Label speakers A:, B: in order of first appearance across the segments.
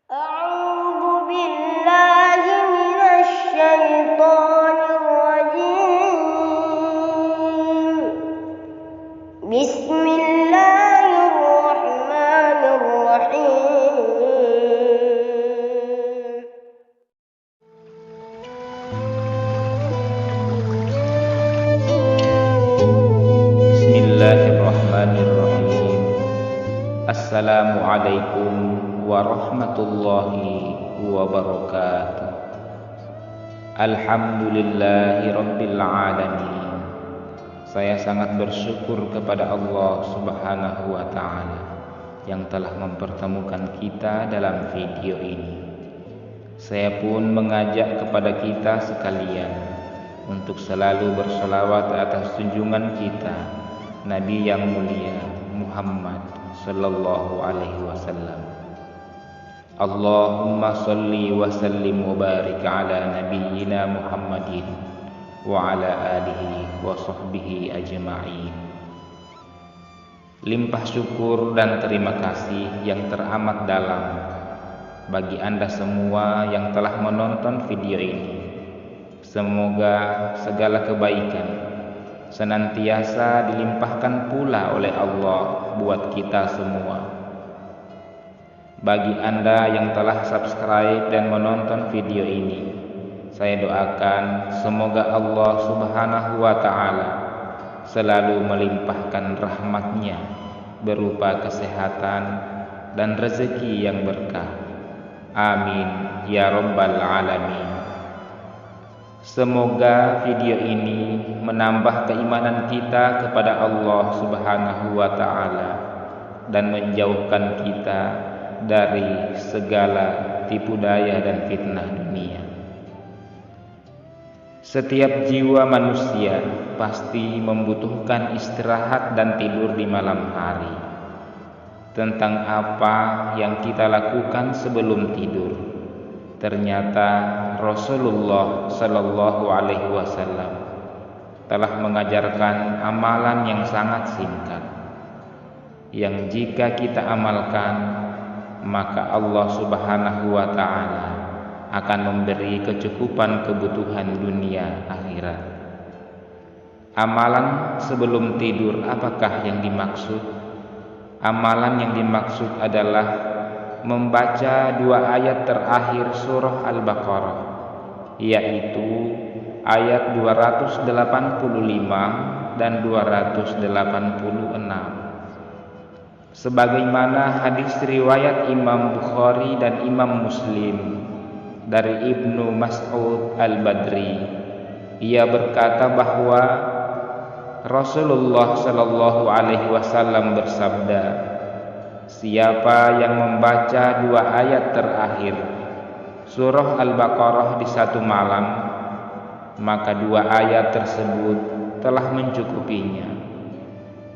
A: أعوذ بالله من الشيطان الرجيم. بسم الله الرحمن الرحيم.
B: Bismillahirrahmanirrahim. Assalamualaikum warahmatullahi wabarakatuh. Alhamdulillahi rabbil alamin. Saya sangat bersyukur kepada Allah subhanahu wa ta'ala yang telah mempertemukan kita dalam video ini. Saya pun mengajak kepada kita sekalian untuk selalu bersolawat atas junjungan kita, Nabi yang mulia Muhammad sallallahu alaihi wasallam. Allahumma salli wa sallim wa barik ala nabiyyina Muhammadin wa ala alihi wa sahbihi ajma'in. Limpah syukur dan terima kasih yang teramat dalam bagi Anda semua yang telah menonton video ini. Semoga segala kebaikan senantiasa dilimpahkan pula oleh Allah buat kita semua. Bagi Anda yang telah subscribe dan menonton video ini, saya doakan semoga Allah subhanahu wa ta'ala selalu melimpahkan rahmatnya berupa kesehatan dan rezeki yang berkah. Amin ya rabbal alamin. Semoga video ini menambah keimanan kita kepada Allah subhanahu wa ta'ala dan menjauhkan kita dari segala tipu daya dan fitnah dunia. Setiap jiwa manusia pasti membutuhkan istirahat dan tidur di malam hari. Tentang apa yang kita lakukan sebelum tidur, ternyata Rasulullah sallallahu alaihi wasallam telah mengajarkan amalan yang sangat singkat, yang jika kita amalkan, maka Allah subhanahu wa ta'ala akan memberi kecukupan kebutuhan dunia akhirat. Amalan sebelum tidur, apakah yang dimaksud? Amalan yang dimaksud adalah membaca 2 ayat terakhir surah Al-Baqarah, yaitu ayat 285 dan 286. Sebagaimana hadis riwayat Imam Bukhari dan Imam Muslim dari Ibnu Mas'ud Al-Badri, ia berkata bahwa Rasulullah sallallahu alaihi wasallam bersabda, siapa yang membaca 2 ayat terakhir surah Al-Baqarah di satu malam, maka 2 ayat tersebut telah mencukupinya.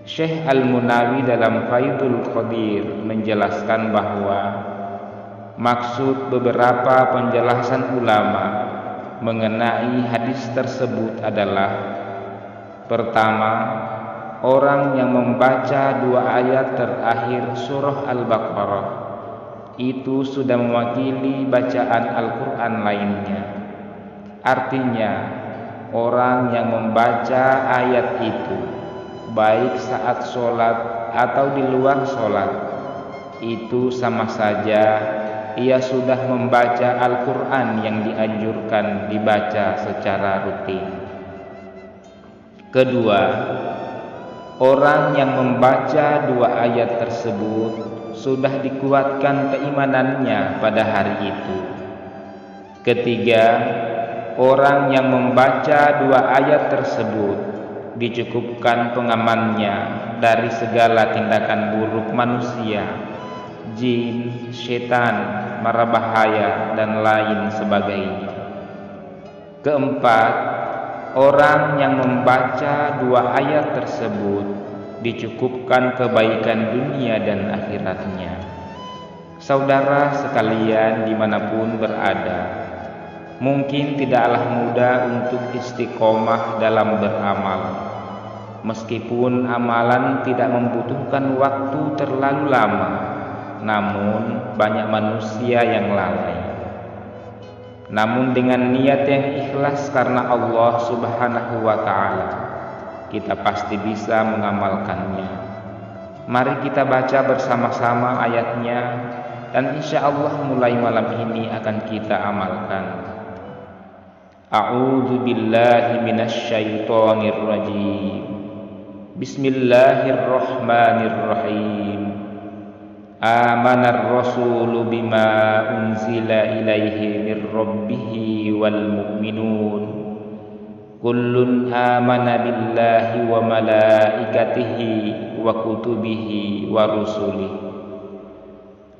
B: Syekh Al-Munawi dalam Faidul Qadir menjelaskan bahwa maksud beberapa penjelasan ulama mengenai hadis tersebut adalah: pertama, orang yang membaca 2 ayat terakhir surah Al-Baqarah itu sudah mewakili bacaan Al-Quran lainnya. Artinya, orang yang membaca ayat itu baik saat sholat atau di luar sholat, itu sama saja ia sudah membaca Al-Quran yang dianjurkan dibaca secara rutin. Kedua, orang yang membaca 2 ayat tersebut sudah dikuatkan keimanannya pada hari itu. Ketiga, orang yang membaca 2 ayat tersebut dicukupkan pengamannya dari segala tindakan buruk manusia, jin, setan, mara bahaya, dan lain sebagainya. Keempat, orang yang membaca 2 ayat tersebut dicukupkan kebaikan dunia dan akhiratnya. Saudara sekalian dimanapun berada, mungkin tidaklah mudah untuk istiqomah dalam beramal. Meskipun amalan tidak membutuhkan waktu terlalu lama, namun banyak manusia yang lalai. Namun dengan niat yang ikhlas karena Allah Subhanahu wa ta'ala, kita pasti bisa mengamalkannya. Mari kita baca bersama-sama ayatnya, dan insya Allah mulai malam ini akan kita amalkan. A'udzu billahi minasyaitonir rajim. Bismillahirrahmanirrahim. Amanar rasulu bima unzila ilaihi mir rabbihi wal mu'minun. Kullun amana billahi wa malaikatihi wa kutubihi wa rusulihi.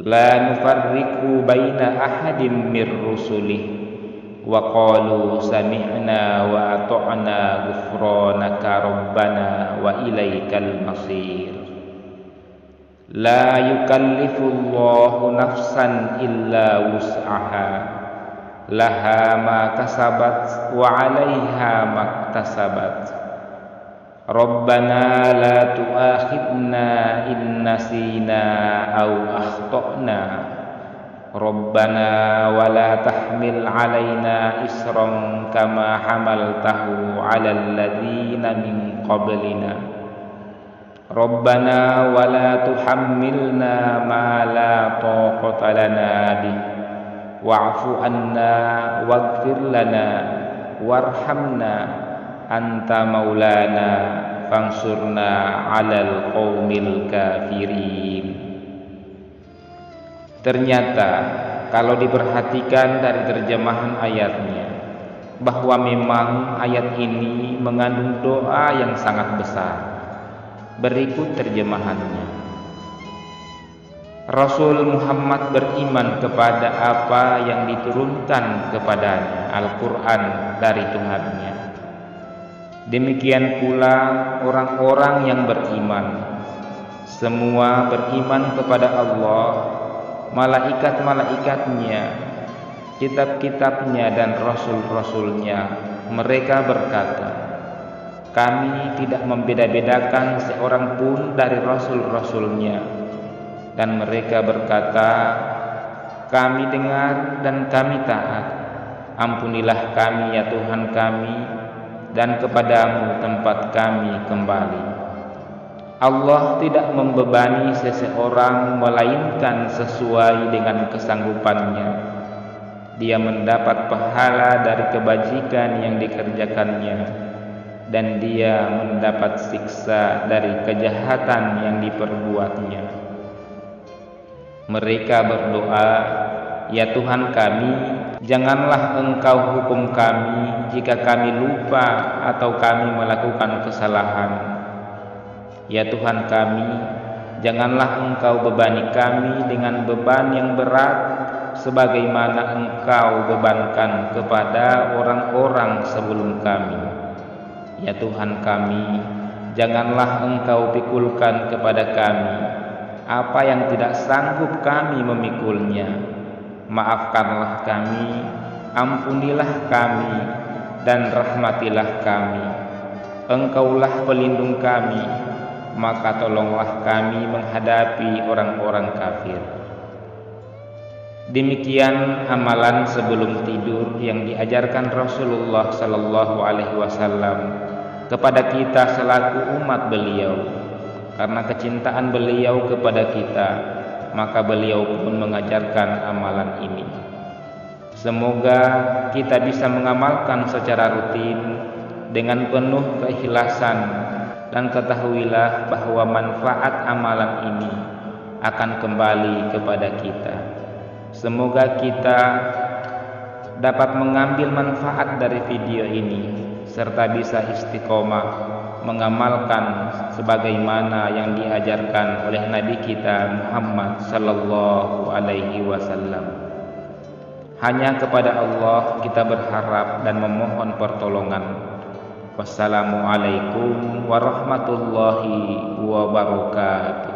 B: La nufarriqu baina ahadin mir rusulihi. Wa qalu sami'na wa ata'na ghufranaka rabbana wa ilaikal masir. La yukallifullahu nafsan illa wus'aha, laha ma kasabat wa 'alaiha maktasabat. Rabbana la tu'akhidna in nasina aw akhtana. Rabbana wa la tahmil 'alaina isran kama hamaltahu 'alal ladzina min qablina. Rabbana wa la tuhammilna ma la taqata lana bih, wa'fu anna waghfir lana warhamna anta maulana fansurna 'alal qaumil kafirin. Ternyata kalau diperhatikan dari terjemahan ayatnya, bahwa memang ayat ini mengandung doa yang sangat besar. Berikut terjemahannya. Rasul Muhammad beriman kepada apa yang diturunkan kepadanya, Al-Quran dari Tuhannya. Demikian pula orang-orang yang beriman, semua beriman kepada Allah, malaikat-malaikatnya, kitab-kitabnya dan rasul-rasulnya. Mereka berkata, kami tidak membeda-bedakan seorang pun dari rasul-rasulnya. Dan mereka berkata, kami dengar dan kami taat. Ampunilah kami ya Tuhan kami, dan kepadamu tempat kami kembali. Allah tidak membebani seseorang melainkan sesuai dengan kesanggupannya. Dia mendapat pahala dari kebajikan yang dikerjakannya, dan dia mendapat siksa dari kejahatan yang diperbuatnya. Mereka berdoa, ya Tuhan kami, janganlah Engkau hukum kami jika kami lupa atau kami melakukan kesalahan. Ya Tuhan kami, janganlah Engkau bebani kami dengan beban yang berat sebagaimana Engkau bebankan kepada orang-orang sebelum kami. Ya Tuhan kami, janganlah Engkau pikulkan kepada kami apa yang tidak sanggup kami memikulnya. Maafkanlah kami, ampunilah kami, dan rahmatilah kami. Engkaulah pelindung kami, maka tolonglah kami menghadapi orang-orang kafir. Demikian amalan sebelum tidur yang diajarkan Rasulullah sallallahu alaihi wasallam kepada kita selaku umat beliau. Karena kecintaan beliau kepada kita, maka beliau pun mengajarkan amalan ini. Semoga kita bisa mengamalkan secara rutin dengan penuh keikhlasan, dan ketahuilah bahwa manfaat amalan ini akan kembali kepada kita. Semoga kita dapat mengambil manfaat dari video ini, serta bisa istiqomah mengamalkan sebagaimana yang diajarkan oleh Nabi kita Muhammad sallallahu alaihi wasallam. Hanya kepada Allah kita berharap dan memohon pertolongan. Wassalamualaikum warahmatullahi wabarakatuh.